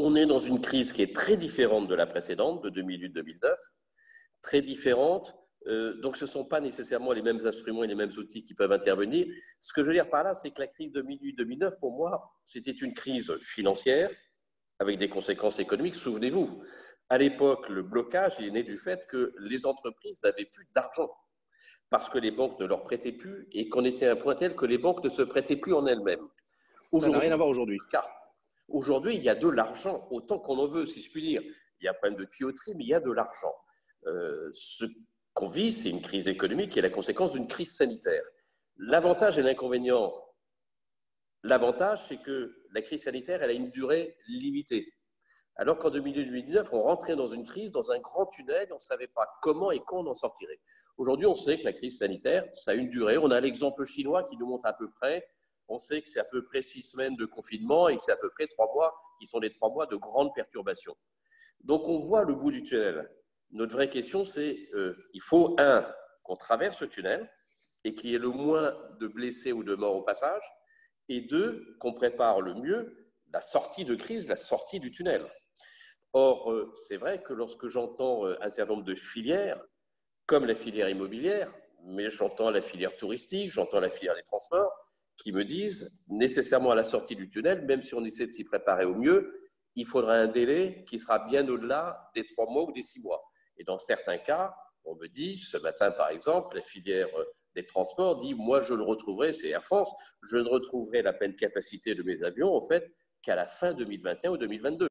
On est dans une crise qui est très différente de la précédente, de 2008-2009, très différente. Donc, ce ne sont pas nécessairement les mêmes instruments et les mêmes outils qui peuvent intervenir. Ce que je veux dire par là, c'est que la crise 2008-2009, pour moi, c'était une crise financière avec des conséquences économiques. Souvenez-vous, à l'époque, le blocage est né du fait que les entreprises n'avaient plus d'argent parce que les banques ne leur prêtaient plus et qu'on était à un point tel que les banques ne se prêtaient plus en elles-mêmes. Ça n'a rien Aujourd'hui, à c'est voir aujourd'hui. le cas. Aujourd'hui, il y a de l'argent, autant qu'on en veut, si je puis dire. Il y a pas de tuyauterie, mais il y a de l'argent. Ce qu'on vit, c'est une crise économique qui est la conséquence d'une crise sanitaire. L'avantage et l'inconvénient, l'avantage, c'est que la crise sanitaire, elle a une durée limitée. Alors qu'en 2019, on rentrait dans une crise, dans un grand tunnel, on ne savait pas comment et quand on en sortirait. Aujourd'hui, on sait que la crise sanitaire, ça a une durée. On a l'exemple chinois qui nous montre à peu près. On sait que c'est à peu près 6 semaines de confinement et que c'est à peu près 3 mois qui sont les 3 mois de grandes perturbations. Donc, on voit le bout du tunnel. Notre vraie question, c'est il faut, qu'on traverse ce tunnel et qu'il y ait le moins de blessés ou de morts au passage, et deux, qu'on prépare le mieux la sortie de crise, la sortie du tunnel. Or, c'est vrai que lorsque j'entends un certain nombre de filières, comme la filière immobilière, mais j'entends la filière touristique, j'entends la filière des transports, qui me disent nécessairement à la sortie du tunnel, même si on essaie de s'y préparer au mieux, il faudra un délai qui sera bien au-delà des 3 mois ou des 6 mois. Et dans certains cas, on me dit, ce matin par exemple, la filière des transports dit, moi je le retrouverai, c'est Air France, je ne retrouverai la pleine capacité de mes avions en fait qu'à la fin 2021 ou 2022.